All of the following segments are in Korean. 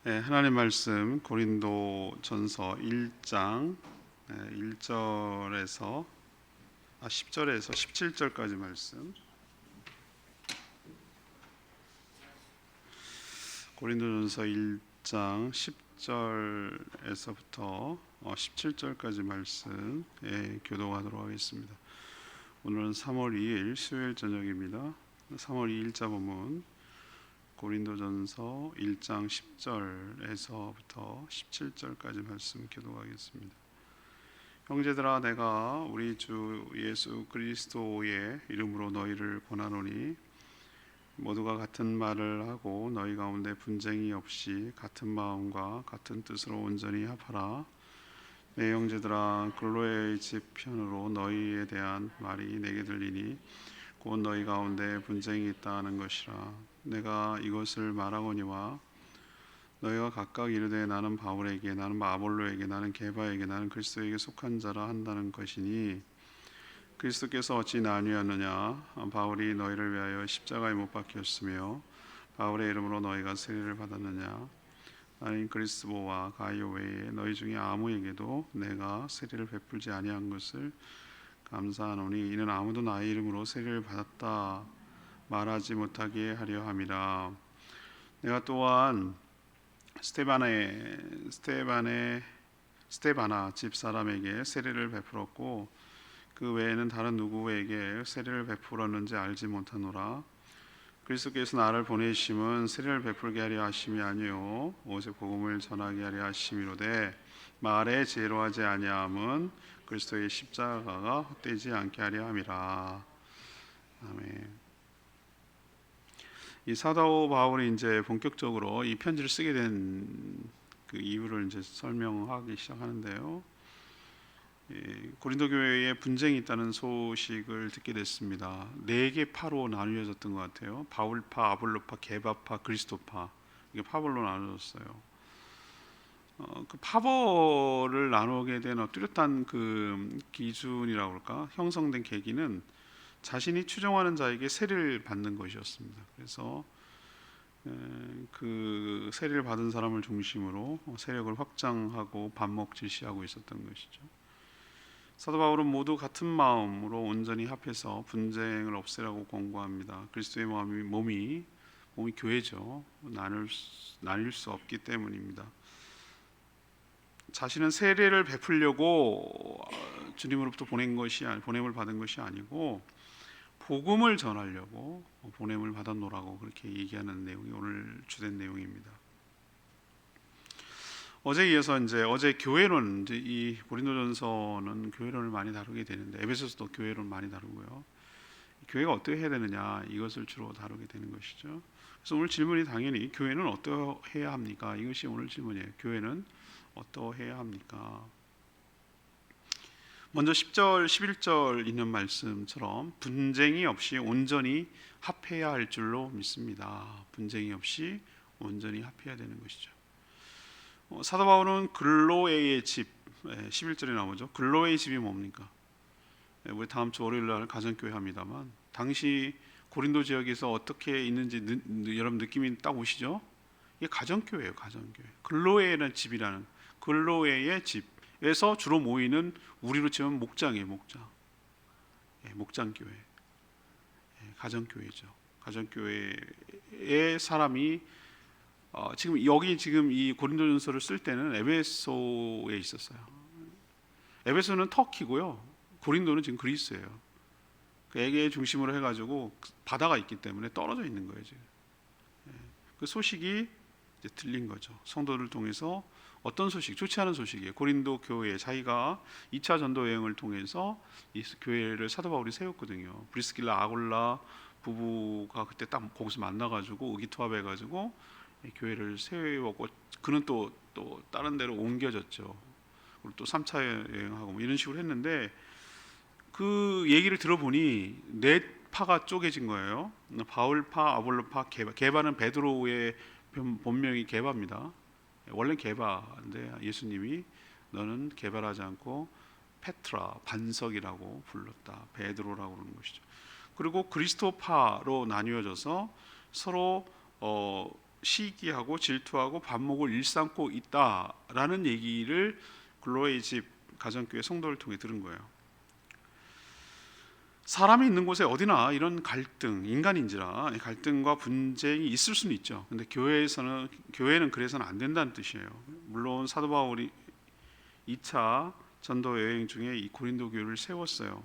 네, 하나님 말씀 고린도전서 1장 1절에서 10절에서 17절까지 말씀. 고린도전서 1장 10절에서부터 17절까지 말씀 교독하도록 하겠습니다. 오늘은 3월 2일 수요일 저녁입니다. 3월 2일자 본문 고린도전서 1장 10절에서부터 17절까지 말씀 교독하겠습니다. 형제들아, 내가 우리 주 예수 그리스도의 이름으로 너희를 권하노니 모두가 같은 말을 하고 너희 가운데 분쟁이 없이 같은 마음과 같은 뜻으로 온전히 합하라. 내 형제들아, 글로의 집 편으로 너희에 대한 말이 내게 들리니 곧 너희 가운데 분쟁이 있다 하는 것이라. 내가 이것을 말하거니와 너희가 각각 이르되 나는 바울에게, 나는 아볼로에게, 나는 게바에게, 나는 그리스도에게 속한 자라 한다는 것이니 그리스도께서 어찌 나뉘었느냐? 바울이 너희를 위하여 십자가에 못 박혔으며 바울의 이름으로 너희가 세례를 받았느냐? 나는 그리스도와 가이오 외에 너희 중에 아무에게도 내가 세례를 베풀지 아니한 것을 감사하노니 이는 아무도 나의 이름으로 세례를 받았다 말하지 못하게 하려 함이라. 내가 또한 스테바나 집 사람에게 세례를 베풀었고 그 외에는 다른 누구에게 세례를 베풀었는지 알지 못하노라. 그리스도께서 나를 보내심은 세례를 베풀게 하려 하심이 아니요 오직 복음을 전하게 하려 하심이로되 말에 지혜로하지 아니함은 그리스도의 십자가가 헛되지 않게 하려 함이라. 아멘. 이 사도 바울이 이제 본격적으로 이 편지를 쓰게 된 그 이유를 이제 설명하기 시작하는데요. 고린도 교회에 분쟁이 있다는 소식을 듣게 됐습니다. 4개 파로 나누어졌던 것 같아요. 바울파, 아볼로파, 게바파, 그리스도파, 이게 파벌로 나누어졌어요. 그 파벌을 나누게 된 뚜렷한 그 기준이라고 할까, 형성된 계기는 자신이 추종하는 자에게 세례를 받는 것이었습니다. 그래서 그 세례를 받은 사람을 중심으로 세력을 확장하고 반목 질시하고 있었던 것이죠. 사도 바울은 모두 같은 마음으로 온전히 합해서 분쟁을 없애라고 권고합니다. 그리스도의 몸이 교회죠. 나뉠 수 없기 때문입니다. 자신은 세례를 베풀려고 주님으로부터 보냄을 받은 것이 아니고 복음을 전하려고 보냄을 받았노라고 그렇게 얘기하는 내용이 오늘 주된 내용입니다. 어제에 이어서 어제 교회론, 이 고린도전서는 교회론을 많이 다루게 되는데 에베소서도 교회론 많이 다루고요. 교회가 어떻게 해야 되느냐, 이것을 주로 다루게 되는 것이죠. 그래서 오늘 질문이 당연히 교회는 어떠해야 합니까? 이것이 오늘 질문이에요. 교회는 어떠해야 합니까? 먼저 10절, 11절 있는 말씀처럼 분쟁이 없이 온전히 합해야 할 줄로 믿습니다. 분쟁이 없이 온전히 합해야 되는 것이죠. 사도 바울은 글로에의 집, 11절에 나오죠. 글로에의 집이 뭡니까? 우리 다음 주 월요일 날 가정교회 합니다만 당시 고린도 지역에서 어떻게 있는지 여러분 느낌이 딱 오시죠? 이게 가정교회예요. 가정교회. 글로에라는 집이라는, 글로에의 집에서 주로 모이는, 우리로 치면 목장이에요. 목장교회. 가정교회죠. 가정교회의 사람이 지금 이 고린도전서를 쓸 때는 에베소에 있었어요. 에베소는 터키고요. 고린도는 지금 그리스예요. 그 에게 중심으로 해가지고 바다가 있기 때문에 떨어져 있는 거예요. 지금. 그 소식이 이제 들린 거죠. 성도를 통해서 어떤 소식? 좋지 않은 소식이에요. 고린도 교회, 자기가 2차 전도 여행을 통해서 이 교회를 사도 바울이 세웠거든요. 브리스길라, 아굴라 부부가 그때 딱 거기서 만나가지고 의기투합해가지고 교회를 세우고, 그는 또 다른 데로 옮겨졌죠. 그리고 또 3차 여행하고 이런 식으로 했는데 그 얘기를 들어보니 4파가 쪼개진 거예요. 바울파, 아볼로파, 게바는 베드로의 본명이 게바입니다. 원래 게바인데 예수님이 너는 게바라지 않고 페트라, 반석이라고 불렀다. 베드로라고 그러는 것이죠. 그리고 그리스도파로 나뉘어져서 서로 시기하고 질투하고 반목을 일삼고 있다라는 얘기를 글로의 집 가정교회 성도를 통해 들은 거예요. 사람이 있는 곳에 어디나 이런 갈등, 인간인지라 갈등과 분쟁이 있을 수는 있죠. 근데 교회는 그래서는 안 된다는 뜻이에요. 물론 사도 바울이 2차 전도 여행 중에 이 고린도 교회를 세웠어요.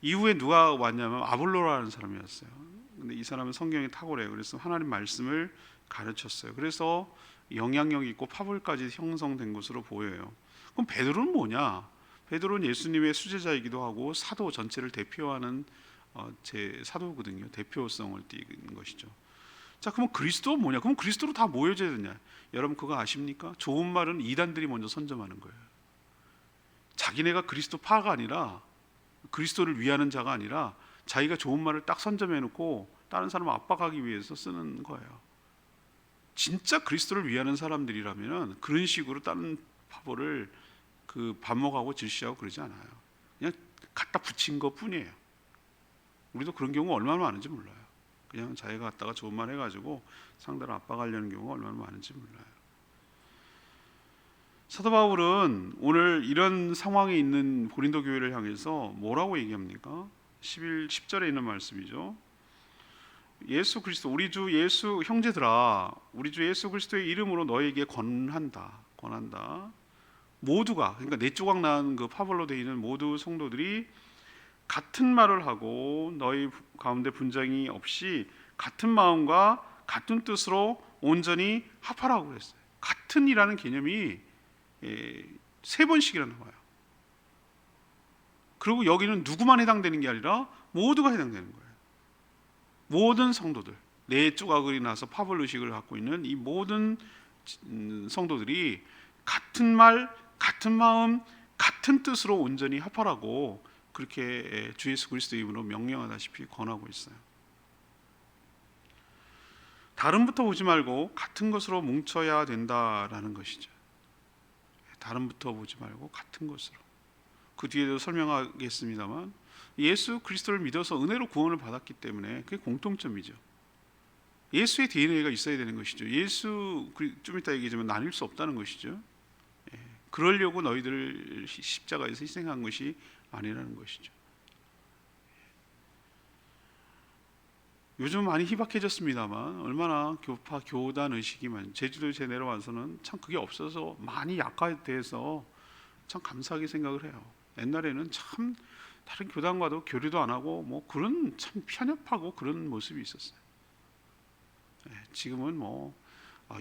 이후에 누가 왔냐면 아볼로라는 사람이었어요. 근데 이 사람은 성경이 탁월해요. 그래서 하나님 말씀을 가르쳤어요. 그래서 영향력 있고 파벌까지 형성된 것으로 보여요. 그럼 베드로는 뭐냐? 베드로는 예수님의 수제자이기도 하고 사도 전체를 대표하는 제 사도거든요. 대표성을 띠는 것이죠. 자, 그럼 그리스도는 뭐냐? 그럼 그리스도로 다 모여져야 되냐? 여러분 그거 아십니까? 좋은 말은 이단들이 먼저 선점하는 거예요. 자기네가 그리스도파가 아니라 그리스도를 위하는 자가 아니라 자기가 좋은 말을 딱 선점해놓고 다른 사람을 압박하기 위해서 쓰는 거예요. 진짜 그리스도를 위하는 사람들이라면 그런 식으로 다른 파벌을 반목하고 질시하고 그러지 않아요. 그냥 갖다 붙인 것 뿐이에요. 우리도 그런 경우가 얼마나 많은지 몰라요. 그냥 자기가 갖다가 좋은 말 해가지고 상대를 압박하려는 경우가 얼마나 많은지 몰라요. 사도 바울은 오늘 이런 상황에 있는 고린도 교회를 향해서 뭐라고 얘기합니까? 10절에 있는 말씀이죠. 예수 그리스도 우리 주 예수 형제들아 우리 주 예수 그리스도의 이름으로 너에게 권한다. 모두가 그러니까 네 조각 난 그 파벌로 되어 있는 모두 성도들이 같은 말을 하고 너희 가운데 분쟁이 없이 같은 마음과 같은 뜻으로 온전히 합하라고 그랬어요. 같은이라는 개념이 3번씩이나 나와요. 그리고 여기는 누구만 해당되는 게 아니라 모두가 해당되는 거예요. 모든 성도들, 네 조각이 나서 파벌 의식을 갖고 있는 이 모든 성도들이 같은 말, 같은 마음, 같은 뜻으로 온전히 합하라고 그렇게 주 예수 그리스도의 이름으로 명령하다시피 권하고 있어요. 다름부터 보지 말고 같은 것으로 뭉쳐야 된다라는 것이죠. 다름부터 보지 말고 같은 것으로. 그 뒤에도 설명하겠습니다만 예수 그리스도를 믿어서 은혜로 구원을 받았기 때문에 그게 공통점이죠. 예수의 DNA가 있어야 되는 것이죠. 예수 좀 이따 얘기하지만 나뉠 수 없다는 것이죠. 그러려고 너희들을 십자가에서 희생한 것이 아니라는 것이죠. 요즘 많이 희박해졌습니다만 얼마나 교단 의식이 많이 제주도에 내려와서는 참 그게 없어서 많이 약화돼서 참 감사하게 생각을 해요. 옛날에는 참 다른 교단과도 교류도 안 하고 뭐 그런 참 편협하고 그런 모습이 있었어요. 지금은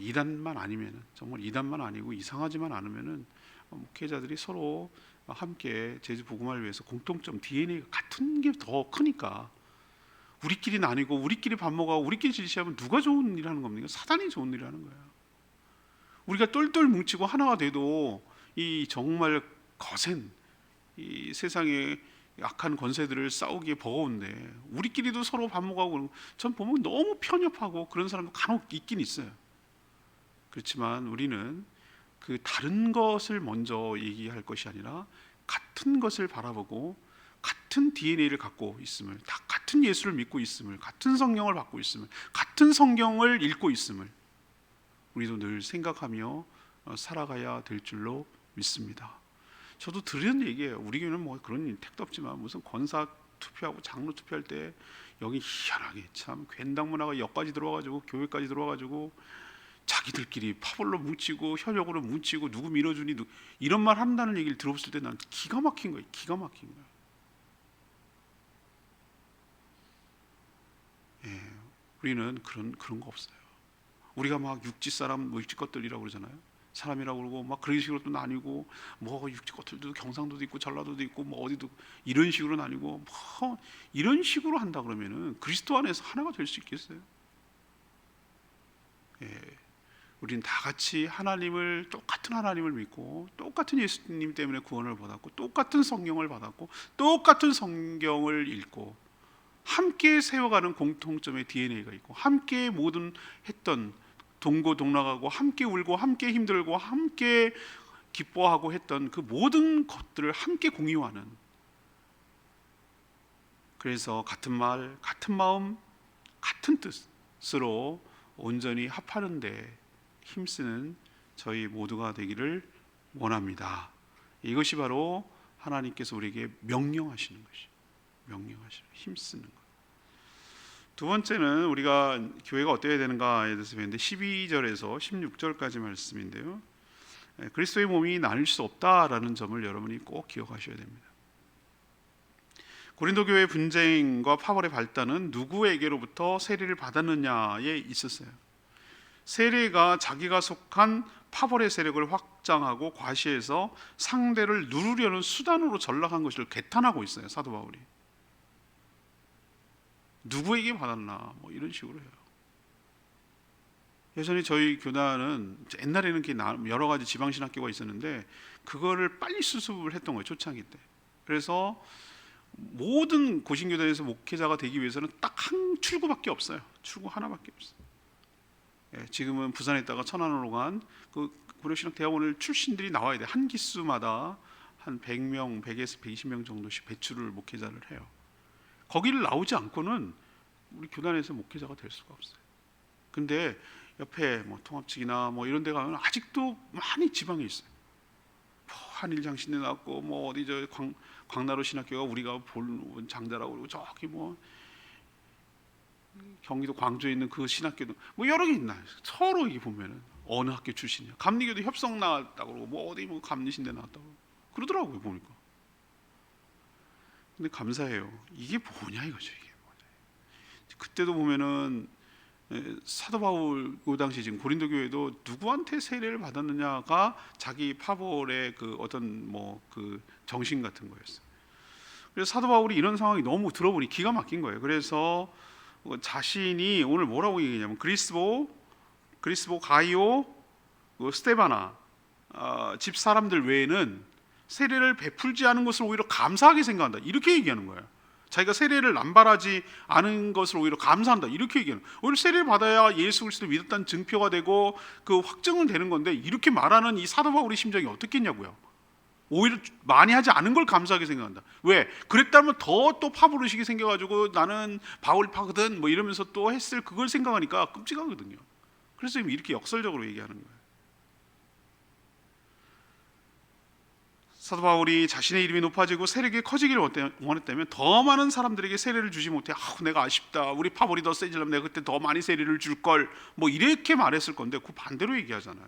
이단만 아니면은 정말 이단만 아니고 이상하지만 않으면은 목회자들이 서로 함께 제주 복음화를 위해서 공통점 DNA가 같은 게 더 크니까 우리끼리 나뉘고 우리끼리 밥 먹고 우리끼리 질시하면 누가 좋은 일 하는 겁니까? 사단이 좋은 일을 하는 거예요. 우리가 똘똘 뭉치고 하나가 돼도 이 정말 거센 이 세상의 악한 권세들을 싸우기에 버거운데 우리끼리도 서로 밥 먹고 전 보면 너무 편협하고 그런 사람도 간혹 있긴 있어요. 그렇지만 우리는 그 다른 것을 먼저 얘기할 것이 아니라 같은 것을 바라보고 같은 DNA를 갖고 있음을, 다 같은 예수를 믿고 있음을, 같은 성경을 받고 있음을, 같은 성경을 읽고 있음을 우리도 늘 생각하며 살아가야 될 줄로 믿습니다. 저도 들은 얘기예요. 우리 교회는 뭐 그런 택도 없지만 무슨 권사 투표하고 장로 투표할 때 여기 희한하게 참 괜당 문화가 여기까지 들어와가지고 교회까지 들어와가지고 자기들끼리 파벌로 뭉치고 혈육으로 뭉치고 누구 밀어주니 이런 말 한다는 얘기를 들어봤을 때 난 기가 막힌 거예요. 기가 막힌 거예요. 우리는 그런 거 없어요. 우리가 막 육지 사람, 육지 것들이라고 그러잖아요. 사람이라고 그러고 막 그런 식으로 또 나뉘고 뭐 육지 것들도 경상도도 있고 전라도도 있고 뭐 어디도 이런 식으로 나뉘고 뭐 이런 식으로 한다 그러면은 그리스도 안에서 하나가 될 수 있겠어요? 우리는 다 같이 똑같은 하나님을 믿고 똑같은 예수님 때문에 구원을 받았고 똑같은 성경을 받았고 똑같은 성경을 읽고 함께 세워가는 공통점의 DNA가 있고 함께 모든 했던 동고동락하고 함께 울고 함께 힘들고 함께 기뻐하고 했던 그 모든 것들을 함께 공유하는, 그래서 같은 말, 같은 마음, 같은 뜻으로 온전히 합하는데 힘쓰는 저희 모두가 되기를 원합니다. 이것이 바로 하나님께서 우리에게 명령하시는 것이, 명령하시는, 힘쓰는 것. 두 번째는 우리가 교회가 어때야 되는가에 대해서 배웠는데 12절에서 16절까지 말씀인데요. 그리스도의 몸이 나뉠 수 없다라는 점을 여러분이 꼭 기억하셔야 됩니다. 고린도 교회의 분쟁과 파벌의 발단은 누구에게로부터 세례를 받았느냐에 있었어요. 세례가 자기가 속한 파벌의 세력을 확장하고 과시해서 상대를 누르려는 수단으로 전락한 것을 개탄하고 있어요, 사도 바울이. 누구에게 받았나 뭐 이런 식으로 해요. 예전에 저희 교단은 옛날에는 여러 가지 지방신학교가 있었는데 그거를 빨리 수습을 했던 거예요, 초창기 때. 그래서 모든 고신교단에서 목회자가 되기 위해서는 딱 한 출구밖에 없어요. 출구 하나밖에 없어요. 지금은 부산에 있다가 천안으로 간 그 고려신학대학원을 출신들이 나와야 돼. 한 기수마다 한 100명, 100에서 120명 정도씩 배출을 목회자를 해요. 거기를 나오지 않고는 우리 교단에서 목회자가 될 수가 없어요. 근데 옆에 뭐 통합측이나 뭐 이런 데 가면 아직도 많이 지방에 있어요. 뭐 한일장신대 나왔고 뭐 어디 저 광나루 신학교가 우리가 본 장자라고 그러고 저기 뭐 경기도 광주에 있는 그 신학교도 뭐 여러 개 있나요? 서로 이게 보면은 어느 학교 출신이야. 감리교도 협성 나왔다고 그러고 뭐 어디 뭐 감리신대 나왔다고 그러더라고요 보니까. 근데 감사해요. 이게 뭐냐 이거죠. 이게 뭐냐. 그때도 보면은 사도 바울 그 당시 지금 고린도 교회도 누구한테 세례를 받았느냐가 자기 파벌의 그 어떤 뭐 그 정신 같은 거였어요. 그래서 사도 바울이 이런 상황이 너무 들어보니 기가 막힌 거예요. 그래서 자신이 오늘 뭐라고 얘기냐면 그리스보, 가이오, 스테바나 집 사람들 외에는 세례를 베풀지 않은 것을 오히려 감사하게 생각한다. 이렇게 얘기하는 거예요. 자기가 세례를 남발하지 않은 것을 오히려 감사한다. 이렇게 얘기하는 거예요. 오히려 세례를 받아야 예수 그리스도를 믿었다는 증표가 되고 그 확증은 되는 건데 이렇게 말하는 이 사도 바울의 심정이 어떻겠냐고요. 오히려 많이 하지 않은 걸 감사하게 생각한다. 왜? 그랬다면 더 또 파부르시게 생겨가지고 나는 바울파거든 뭐 이러면서 또 했을 그걸 생각하니까 끔찍하거든요. 그래서 이렇게 역설적으로 얘기하는 거예요. 사도 바울이 자신의 이름이 높아지고 세력이 커지기를 원했다면 더 많은 사람들에게 세례를 주지 못해 내가 아쉽다. 우리 파벌이 더 세지려면 내가 그때 더 많이 세례를 줄걸 뭐 이렇게 말했을 건데 그 반대로 얘기하잖아요.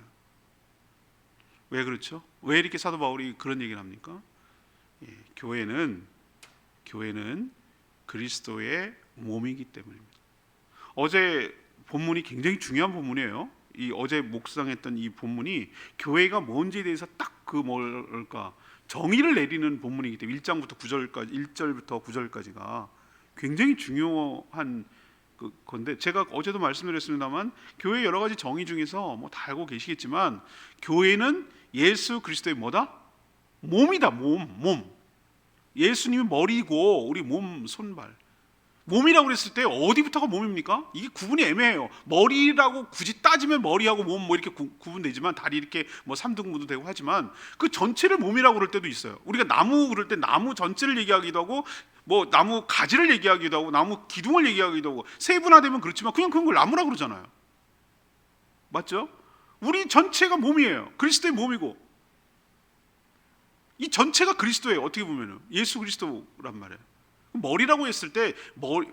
왜 그렇죠? 왜 이렇게 사도 바울이 그런 얘기를 합니까? 교회는 그리스도의 몸이기 때문입니다. 어제 본문이 굉장히 중요한 본문이에요. 이 어제 묵상했던 이 본문이 교회가 뭔지에 대해서 딱 그 뭘까 정의를 내리는 본문이기 때문에 1장부터 9절까지 1절부터 9절까지가 굉장히 중요한 건데 제가 어제도 말씀드렸습니다만 교회 여러 가지 정의 중에서 뭐 다 알고 계시겠지만 교회는 예수 그리스도의 뭐다? 몸이다. 몸. 예수님이 머리고 우리 몸, 손발. 몸이라고 그랬을 때 어디부터가 몸입니까? 이게 구분이 애매해요. 머리라고 굳이 따지면 머리하고 몸 뭐 이렇게 구분되지만 다리 이렇게 뭐 3등분도 되고 하지만 그 전체를 몸이라고 그럴 때도 있어요. 우리가 나무 그럴 때 나무 전체를 얘기하기도 하고 뭐 나무 가지를 얘기하기도 하고 나무 기둥을 얘기하기도 하고 세분화되면 그렇지만 그냥 그런 걸 나무라고 그러잖아요. 맞죠? 우리 전체가 몸이에요. 그리스도의 몸이고 이 전체가 그리스도예요. 어떻게 보면은 예수 그리스도란 말이에요. 머리라고 했을 때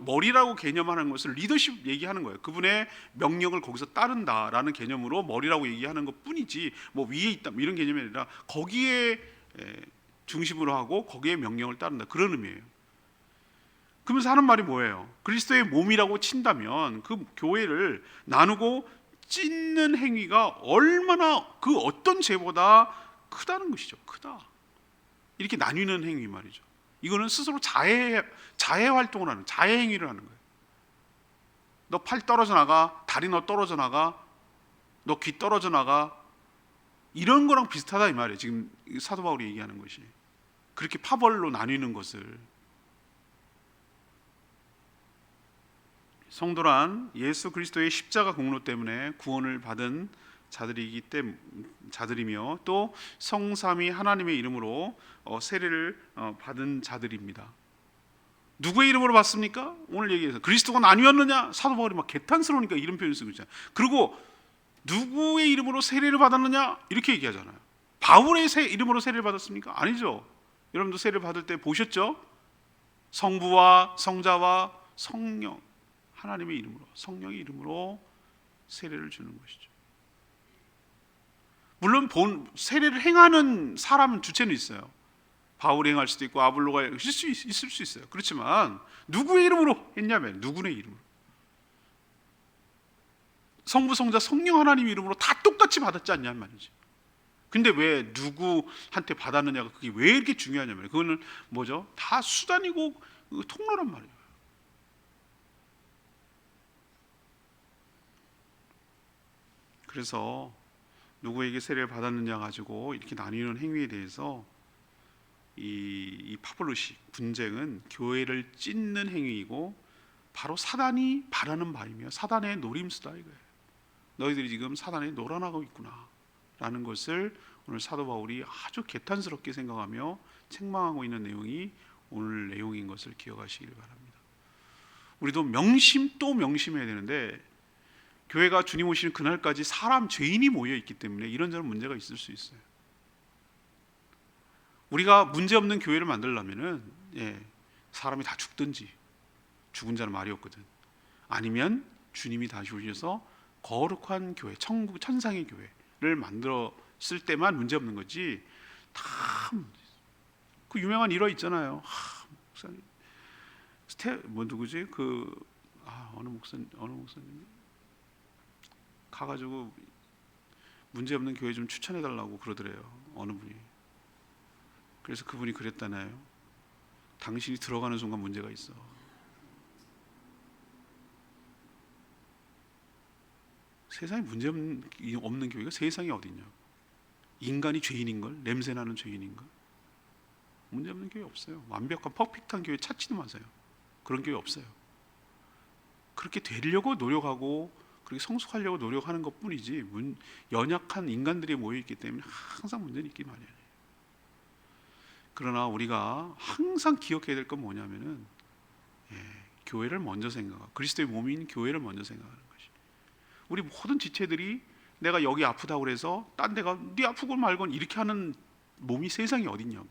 머리라고 개념하는 것을 리더십 얘기하는 거예요. 그분의 명령을 거기서 따른다라는 개념으로 머리라고 얘기하는 것뿐이지 뭐 위에 있다 이런 개념이 아니라 거기에 중심으로 하고 거기에 명령을 따른다 그런 의미예요. 그러면서 하는 말이 뭐예요? 그리스도의 몸이라고 친다면 그 교회를 나누고 찢는 행위가 얼마나 그 어떤 죄보다 크다는 것이죠. 크다. 이렇게 나뉘는 행위 말이죠. 이거는 스스로 자해 활동을 하는 자해 행위를 하는 거예요. 너 팔 떨어져 나가, 다리 너 떨어져 나가, 너 귀 떨어져 나가 이런 거랑 비슷하다 이 말이에요. 지금 사도 바울이 얘기하는 것이 그렇게 파벌로 나뉘는 것을 성도란 예수 그리스도의 십자가 공로 때문에 구원을 받은 자들이며 또 성삼위 하나님의 이름으로 세례를 받은 자들입니다. 누구의 이름으로 받습니까? 오늘 얘기해서 그리스도가 아니었느냐? 사도 바울이 막 개탄스러우니까 이런 표현을 쓰고 있잖아요. 그리고 누구의 이름으로 세례를 받았느냐? 이렇게 얘기하잖아요. 바울의 이름으로 세례를 받았습니까? 아니죠. 여러분도 세례를 받을 때 보셨죠? 성부와 성자와 성령, 하나님의 이름으로, 성령의 이름으로 세례를 주는 것이죠. 물론 세례를 행하는 사람은 주체는 있어요. 바울이 행할 수도 있고 아볼로가 있을 수 있어요. 그렇지만 누구의 이름으로 했냐면 누구의 이름으로, 성부, 성자, 성령 하나님 이름으로 다 똑같이 받았지 않냐는 말이지. 근데 왜 누구한테 받았느냐가 그게 왜 이렇게 중요하냐면 그거는 뭐죠? 다 수단이고 통로란 말이에요. 그래서 누구에게 세례를 받았느냐 가지고 이렇게 나뉘는 행위에 대해서 이 파블로식 분쟁은 교회를 찢는 행위이고 바로 사단이 바라는 바이며 사단의 노림수다 이거예요. 너희들이 지금 사단에 놀아나고 있구나 라는 것을 오늘 사도 바울이 아주 개탄스럽게 생각하며 책망하고 있는 내용이 오늘 내용인 것을 기억하시길 바랍니다. 우리도 명심 또 명심해야 되는데 교회가 주님 오시는 그날까지 사람 죄인이 모여 있기 때문에 이런저런 문제가 있을 수 있어요. 우리가 문제없는 교회를 만들려면은 사람이 다 죽든지, 죽은 자는 말이 없거든, 아니면 주님이 다시 오셔서 거룩한 교회, 천국 천상의 교회를 만들었을 때만 문제없는 거지. 다 그 유명한 일화 있잖아요. 목사님 누구지? 어느 목사님 가가지고 문제없는 교회 좀 추천해달라고 그러더래요. 어느 분이. 그래서 그분이 그랬다나요? 당신이 들어가는 순간 문제가 있어. 세상에 문제없는 교회가 세상에 어딨냐? 인간이 죄인인걸? 냄새나는 죄인인걸? 문제없는 교회 없어요. 완벽한 퍼펙트한 교회 찾지도 마세요. 그런 교회 없어요. 그렇게 되려고 노력하고 그렇게 성숙하려고 노력하는 것뿐이지 연약한 인간들이 모여있기 때문에 항상 문제는 있기 마련이에요. 그러나 우리가 항상 기억해야 될 건 뭐냐면은 교회를 먼저 생각하고 그리스도의 몸인 교회를 먼저 생각하는 것이. 우리 모든 지체들이 내가 여기 아프다고 그래서 딴 데가 네 아프건 말건 이렇게 하는 몸이 세상에 어딨냐고.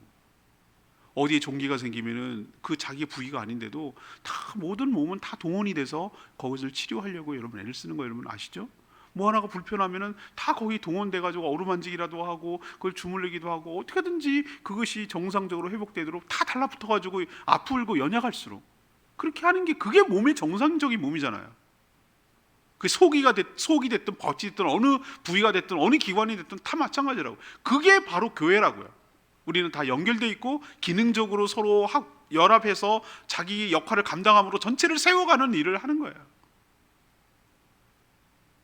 어디에 종기가 생기면은 그 자기 부위가 아닌데도 다 모든 몸은 다 동원이 돼서 거기서 치료하려고 여러분 애를 쓰는 거 여러분 아시죠? 뭐 하나가 불편하면은 다 거기 동원돼 가지고 어루만지기라도 하고 그걸 주물르기도 하고 어떻게든지 그것이 정상적으로 회복되도록 다 달라붙어 가지고 아프고 연약할수록 그렇게 하는 게 그게 몸의 정상적인 몸이잖아요. 그 속이 됐든 벗이 됐든 어느 부위가 됐든 어느 기관이 됐든 다 마찬가지라고. 그게 바로 교회라고요. 우리는 다 연결돼 있고 기능적으로 서로 연합해서 자기 역할을 감당함으로 전체를 세워가는 일을 하는 거예요.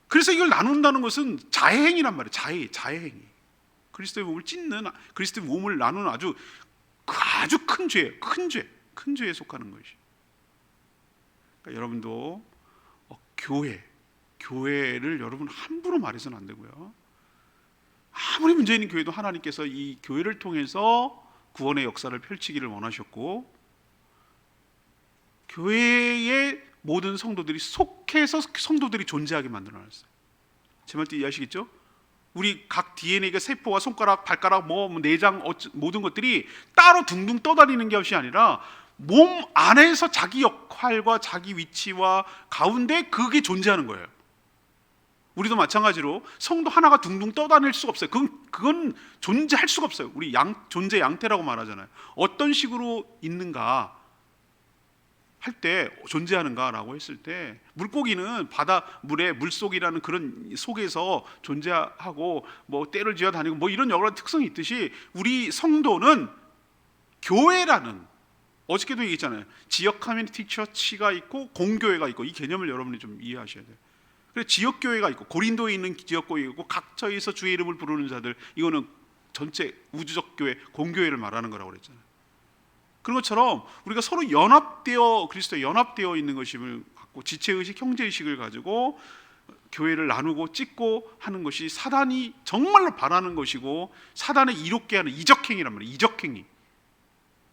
그래서 이걸 나눈다는 것은 자해행위란 말이에요. 자해행위. 그리스도의 몸을 찢는, 그리스도의 몸을 나누는 아주 큰 죄예요. 큰 죄에 속하는 것이. 그러니까 여러분도 교회를 여러분 함부로 말해서는 안 되고요. 아무리 문제 있는 교회도 하나님께서 이 교회를 통해서 구원의 역사를 펼치기를 원하셨고 교회의 모든 성도들이 속해서 성도들이 존재하게 만들어놨어요. 제 말 이해하시겠죠? 우리 각 DNA가 세포와 손가락, 발가락, 내장 모든 것들이 따로 둥둥 떠다니는 것이 아니라 몸 안에서 자기 역할과 자기 위치와 가운데 그게 존재하는 거예요. 우리도 마찬가지로 성도 하나가 둥둥 떠다닐 수가 없어요. 그건 존재할 수가 없어요. 우리 존재 양태라고 말하잖아요. 어떤 식으로 있는가 할 때 존재하는가라고 했을 때 물고기는 바다 물의 물속이라는 그런 속에서 존재하고 떼를 지어 다니고 이런 여러 특성이 있듯이 우리 성도는 교회라는 어저께도 얘기했잖아요. 지역 커뮤니티 처치가 있고 공교회가 있고 이 개념을 여러분이 좀 이해하셔야 돼요. 그래서 지역교회가 있고 고린도에 있는 지역교회가 있고 각처에서 주의 이름을 부르는 자들, 이거는 전체 우주적 교회, 공교회를 말하는 거라고 그랬잖아요. 그런 것처럼 우리가 서로 그리스도에 연합되어 있는 것임을 갖고 지체의식, 형제의식을 가지고 교회를 나누고 찢고 하는 것이 사단이 정말로 바라는 것이고 사단을 이롭게 하는 이적행위란 말이에요. 이적행위.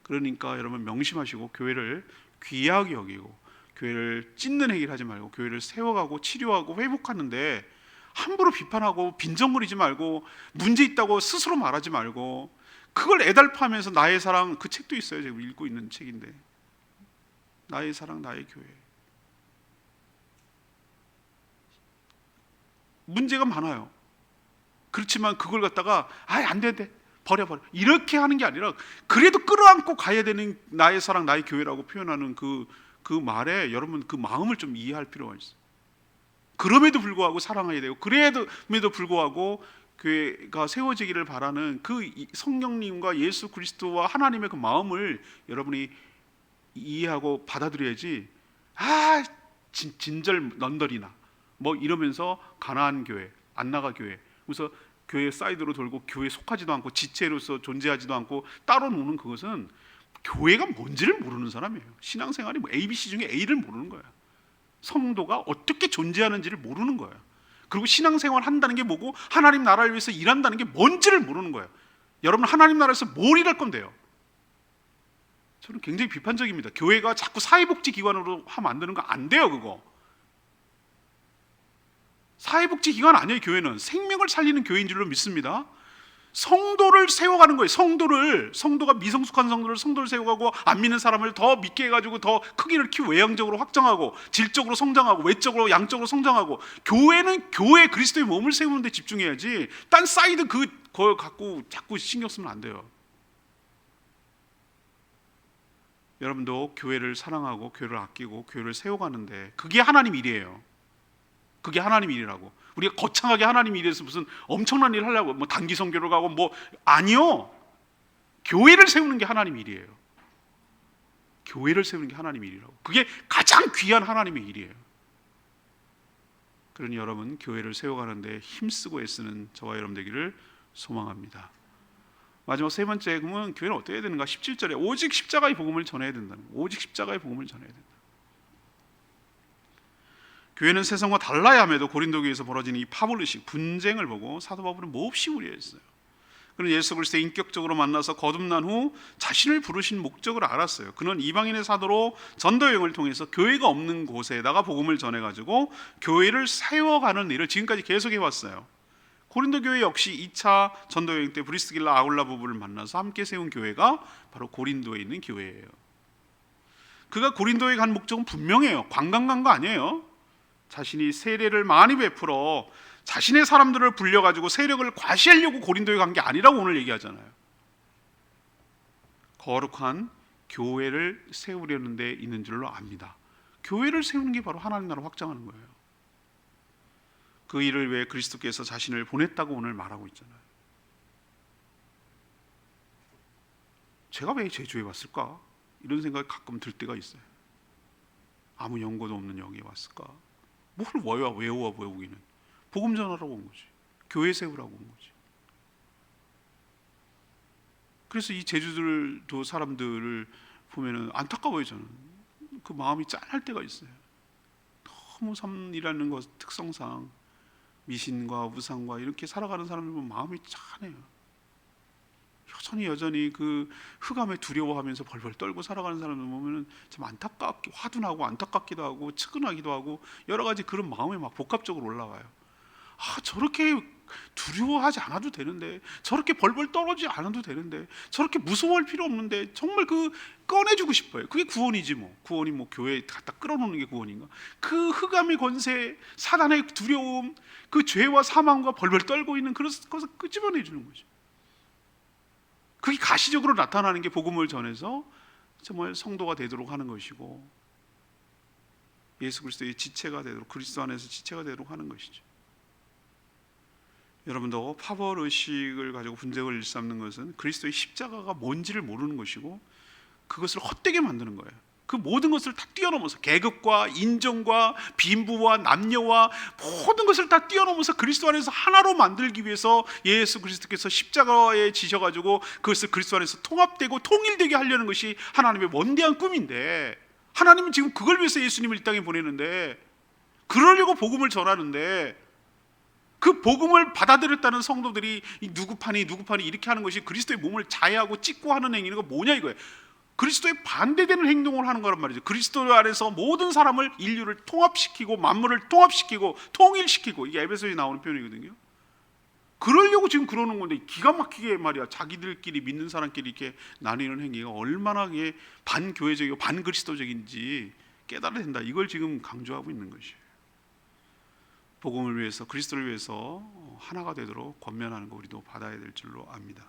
그러니까 여러분 명심하시고 교회를 귀하게 여기고 교회를 찢는 행위를 하지 말고 교회를 세워가고 치료하고 회복하는데 함부로 비판하고 빈정거리지 말고 문제 있다고 스스로 말하지 말고 그걸 애달파하면서 나의 사랑, 그 책도 있어요. 제가 읽고 있는 책인데 나의 사랑 나의 교회. 문제가 많아요. 그렇지만 그걸 갖다가 안 돼 버려 이렇게 하는 게 아니라 그래도 끌어안고 가야 되는 나의 사랑 나의 교회라고 표현하는 그 말에 여러분 그 마음을 좀 이해할 필요가 있어요. 그럼에도 불구하고 사랑해야 되고 그럼에도 불구하고 교회가 세워지기를 바라는 그 성령님과 예수 그리스도와 하나님의 그 마음을 여러분이 이해하고 받아들여야지. 진절 넌더리나 뭐 이러면서 가나안 교회, 안나가 교회, 그래서 교회 사이드로 돌고 교회에 속하지도 않고 지체로서 존재하지도 않고 따로 노는 그것은 교회가 뭔지를 모르는 사람이에요. 신앙생활이 뭐 ABC 중에 A를 모르는 거야. 성도가 어떻게 존재하는지를 모르는 거예요. 그리고 신앙생활 한다는 게 뭐고 하나님 나라를 위해서 일한다는 게 뭔지를 모르는 거예요. 여러분 하나님 나라에서 뭘 일할 건데요? 저는 굉장히 비판적입니다. 교회가 자꾸 사회복지기관으로 만드는 거 안 돼요. 그거 사회복지기관 아니에요. 교회는 생명을 살리는 교회인 줄로 믿습니다. 성도를 세워가는 거예요. 성도가 미성숙한 성도를 세워가고 안 믿는 사람을 더 믿게 해가지고 더 크기를 키우고 외형적으로 확장하고 질적으로 성장하고 외적으로 양적으로 성장하고 교회는 교회 그리스도의 몸을 세우는 데 집중해야지 딴 사이드 그걸 갖고 자꾸 신경 쓰면 안 돼요. 여러분도 교회를 사랑하고 교회를 아끼고 교회를 세워가는데 그게 하나님 일이에요. 그게 하나님 일이라고. 우리가 거창하게 하나님 일에서 무슨 엄청난 일을 하려고 뭐 단기 선교를 가고 뭐 아니요. 교회를 세우는 게 하나님 일이에요. 교회를 세우는 게 하나님 일이라고. 그게 가장 귀한 하나님의 일이에요. 그러니 여러분 교회를 세워가는데 힘쓰고 애쓰는 저와 여러분 되기를 소망합니다. 마지막 세 번째 그러면 교회는 어떻게 해야 되는가? 17절에 오직 십자가의 복음을 전해야 된다는 거예요. 오직 십자가의 복음을 전해야 된다. 교회는 세상과 달라야 함에도 고린도 교회에서 벌어지는 이 파벌의식 분쟁을 보고 사도 바울은 몹시 우려했어요. 그는 예수 그리스도를 인격적으로 만나서 거듭난 후 자신을 부르신 목적을 알았어요. 그는 이방인의 사도로 전도 여행을 통해서 교회가 없는 곳에다가 복음을 전해가지고 교회를 세워가는 일을 지금까지 계속해 왔어요. 고린도 교회 역시 2차 전도 여행 때 브리스길라 아울라 부부를 만나서 함께 세운 교회가 바로 고린도에 있는 교회예요. 그가 고린도에 간 목적은 분명해요. 관광 간 거 아니에요. 자신이 세례를 많이 베풀어 자신의 사람들을 불려가지고 세력을 과시하려고 고린도에 간 게 아니라고 오늘 얘기하잖아요. 거룩한 교회를 세우려는 데 있는 줄로 압니다. 교회를 세우는 게 바로 하나님 나라 확장하는 거예요. 그 일을 위해 그리스도께서 자신을 보냈다고 오늘 말하고 있잖아요. 제가 왜 제주에 왔을까? 이런 생각이 가끔 들 때가 있어요. 아무 연고도 없는 여기에 왔을까? 뭘 외워 외우기는 복음 전하라고 온 거지. 교회 세우라고 온 거지. 그래서 이 제주들도 사람들을 보면은 안타까워요. 저는 그 마음이 짠할 때가 있어요. 너무 삶이라는 것 특성상 미신과 우상과 이렇게 살아가는 사람들 보면 마음이 짠해요. 여전히 그 흑암에 두려워하면서 벌벌 떨고 살아가는 사람들 보면은 참 안타깝게 화도 나고 안타깝기도 하고 측은하기도 하고 여러 가지 그런 마음이 막 복합적으로 올라와요. 저렇게 두려워하지 않아도 되는데, 저렇게 벌벌 떨지 않아도 되는데, 저렇게 무서워할 필요 없는데 정말 그 꺼내주고 싶어요. 그게 구원이지 뭐. 구원이 뭐 교회에 갖다 끌어놓는 게 구원인가? 그 흑암의 권세, 사단의 두려움, 그 죄와 사망과 벌벌 떨고 있는 그런 것을 끄집어내 주는 거죠. 그게 가시적으로 나타나는 게 복음을 전해서 정말 성도가 되도록 하는 것이고 예수 그리스도의 지체가 되도록, 그리스도 안에서 지체가 되도록 하는 것이죠. 여러분도 파벌의식을 가지고 분쟁을 일삼는 것은 그리스도의 십자가가 뭔지를 모르는 것이고 그것을 헛되게 만드는 거예요. 그 모든 것을 다 뛰어넘어서 계급과 인종과 빈부와 남녀와 모든 것을 다 뛰어넘어서 그리스도 안에서 하나로 만들기 위해서 예수 그리스도께서 십자가에 지셔가지고 그것을 그리스도 안에서 통합되고 통일되게 하려는 것이 하나님의 원대한 꿈인데, 하나님은 지금 그걸 위해서 예수님을 이 땅에 보내는데, 그러려고 복음을 전하는데, 그 복음을 받아들였다는 성도들이 누구 파니 이렇게 하는 것이 그리스도의 몸을 자해하고 찢고 하는 행위는 뭐냐 이거예요. 그리스도에 반대되는 행동을 하는 거란 말이죠. 그리스도 안에서 모든 사람을, 인류를 통합시키고 만물을 통합시키고 통일시키고, 이게 에베소에 나오는 표현이거든요. 그러려고 지금 그러는 건데, 기가 막히게 말이야, 자기들끼리 믿는 사람끼리 이렇게 나뉘는 행위가 얼마나 반교회적이고 반그리스도적인지 깨달아야 된다. 이걸 지금 강조하고 있는 것이에요. 복음을 위해서, 그리스도를 위해서 하나가 되도록 권면하는 거 우리도 받아야 될 줄로 압니다.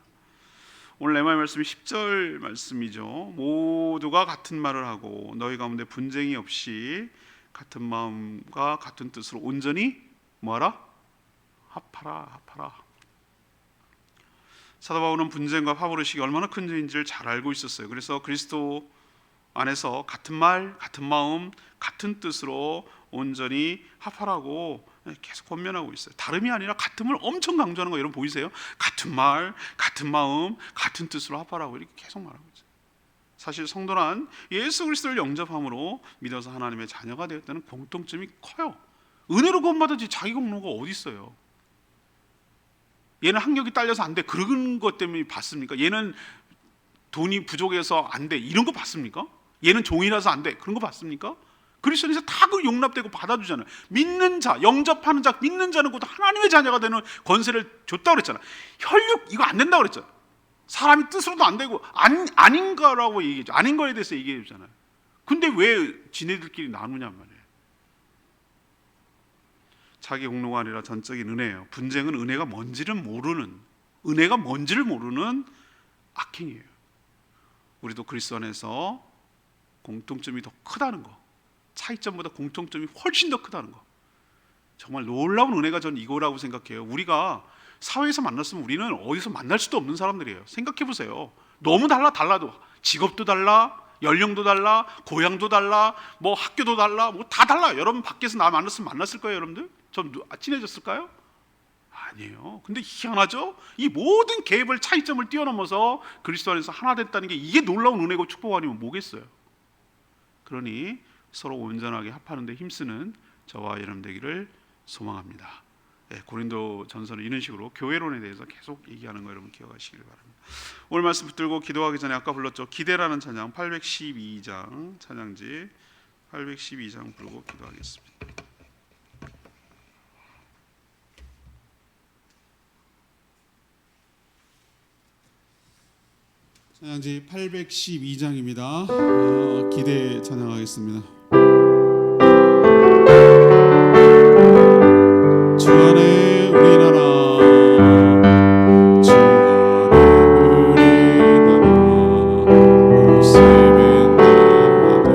오늘 레마의 말씀이 10절 말씀이죠. 모두가 같은 말을 하고 너희 가운데 분쟁이 없이 같은 마음과 같은 뜻으로 온전히 뭐하라? 합하라. 사도 바울은 분쟁과 파벌의식이 얼마나 큰 죄인지를 잘 알고 있었어요. 그래서 그리스도 안에서 같은 말, 같은 마음, 같은 뜻으로 온전히 합하라고 계속 권면하고 있어요. 다름이 아니라 같음을 엄청 강조하는 거 여러분 보이세요? 같은 말, 같은 마음, 같은 뜻으로 합하라고 이렇게 계속 말하고 있어요. 사실 성도란 예수 그리스도를 영접함으로 믿어서 하나님의 자녀가 되었다는 공통점이 커요. 은혜로 구원받았지 자기 공로가 어디 있어요? 얘는 학력이 딸려서 안 돼, 그런 것 때문에 받습니까? 얘는 돈이 부족해서 안 돼, 이런 거 받습니까? 얘는 종이라서 안 돼, 그런 거 받습니까? 그리스도인에서 다 그 용납되고 받아주잖아요. 믿는 자, 영접하는 자, 믿는 자는 곧 하나님의 자녀가 되는 권세를 줬다고 그랬잖아요. 혈육 이거 안 된다고 그랬잖아요. 사람이 뜻으로도 안 되고 아닌가라고 얘기했죠. 아닌 거에 대해서 얘기했잖아요. 근데 왜 지네들끼리 나누냔 말이에요. 자기 공로가 아니라 전적인 은혜예요. 분쟁은 은혜가 뭔지를 모르는 악행이에요. 우리도 그리스도 안에서 공통점이 더 크다는 거, 차이점보다 공통점이 훨씬 더 크다는 거, 정말 놀라운 은혜가 저는 이거라고 생각해요. 우리가 사회에서 만났으면 우리는 어디서 만날 수도 없는 사람들이에요. 생각해 보세요. 너무 달라도 직업도 달라, 연령도 달라, 고향도 달라, 뭐 학교도 달라, 뭐 다 달라요. 여러분 밖에서 나 만났으면 만났을 거예요. 여러분들 좀 친해졌을까요? 아니에요. 근데 희한하죠? 이 모든 갭을, 차이점을 뛰어넘어서 그리스도 안에서 하나 됐다는 게 이게 놀라운 은혜고 축복 아니면 뭐겠어요? 그러니 서로 온전하게 합하는 데 힘쓰는 저와 여러분 되기를 소망합니다. 고린도 전서는 이런 식으로 교회론에 대해서 계속 얘기하는 거 여러분 기억하시길 바랍니다. 오늘 말씀 붙들고 기도하기 전에 아까 불렀죠, 기대라는 찬양 812장 찬양지 812장 부르고 기도하겠습니다. 찬양지 812장입니다. 기대 찬양하겠습니다. 주 안에 우리 나라, 주 안에 우리 나라, 모습은 나도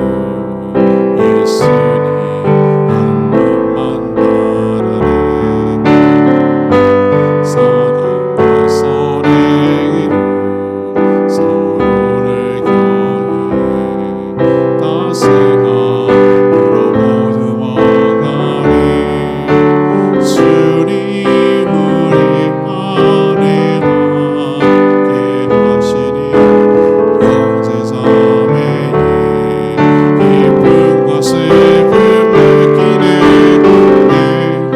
예수님 한 분만 바라네. 사랑과 선행으로 서로를 교회에 다스감으로 모두 와가네. 주님 우리 안에 함께 하시니 형제자매의 기쁨과 슬픔을 끼네. 내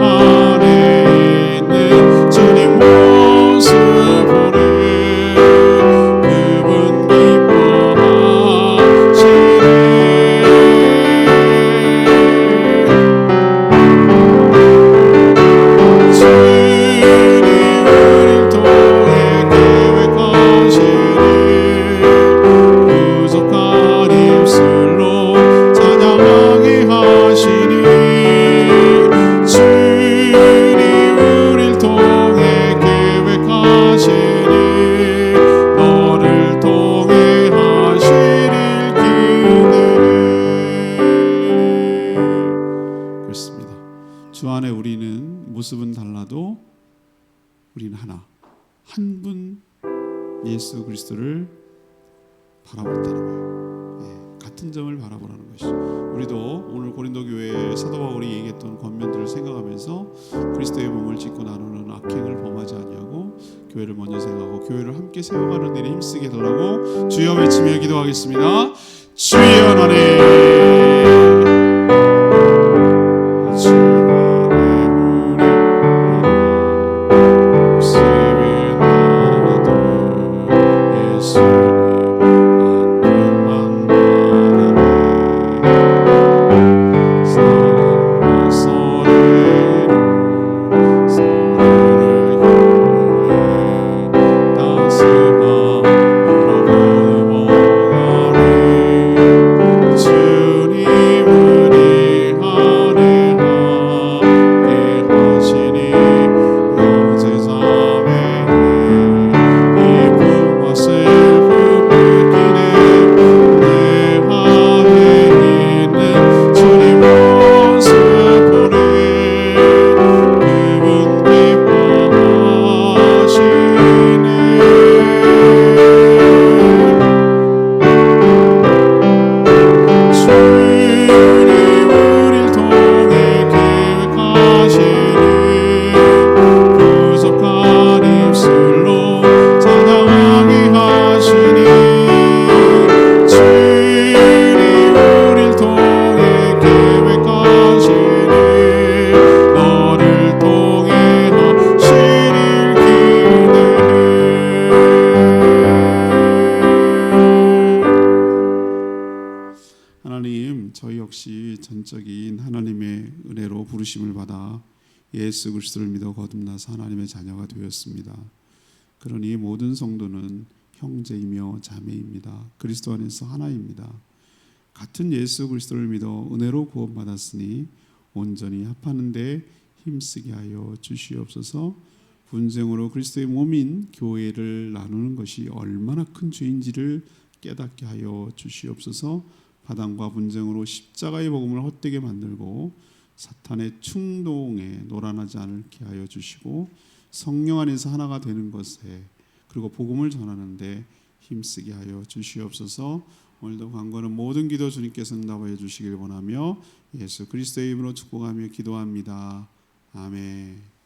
안에 있는 주님 모습 보네. 그분 기뻐하시네. 주님 우릴 통해 계획하시니 부족한 입술로 찬양하게 하시니. 주님 우릴 통해 계획하시니 너를 통해 하시릴 기대. 그렇습니다. 주 안에 우리는 모습은 달라도 우리는 하나, 한 분 예수 그리스도를 바라본다는 거예요. 같은 점을 바라보라는 것이죠. 우리도 오늘 고린도 교회에 사도 바울이 얘기했던 권면들을 생각하면서 그리스도의 몸을 짓고 나누는 악행을 범하지 아니하고 교회를 먼저 생각하고 교회를 함께 세워가는 일에 힘쓰게 해달라고 주여 외치며 기도하겠습니다. 주여 나네 주 안에 우리 모습이 나도 예수님 한 분만 부르심을 받아 예수 그리스도를 믿어 거듭나서 하나님의 자녀가 되었습니다. 그러니 모든 성도는 형제이며 자매입니다. 그리스도 안에서 하나입니다. 같은 예수 그리스도를 믿어 은혜로 구원받았으니 온전히 합하는 데 힘쓰게 하여 주시옵소서. 분쟁으로 그리스도의 몸인 교회를 나누는 것이 얼마나 큰 죄인지를 깨닫게 하여 주시옵소서. 파당과 분쟁으로 십자가의 복음을 헛되게 만들고 사탄의 충동에 노란하지 않게 하여 주시고 성령 안에서 하나가 되는 것에 그리고 복음을 전하는데 힘쓰게 하여 주시옵소서. 오늘도 간구하는 모든 기도 주님께서 응답하여 주시길 원하며 예수 그리스도의 이름으로 축복하며 기도합니다. 아멘.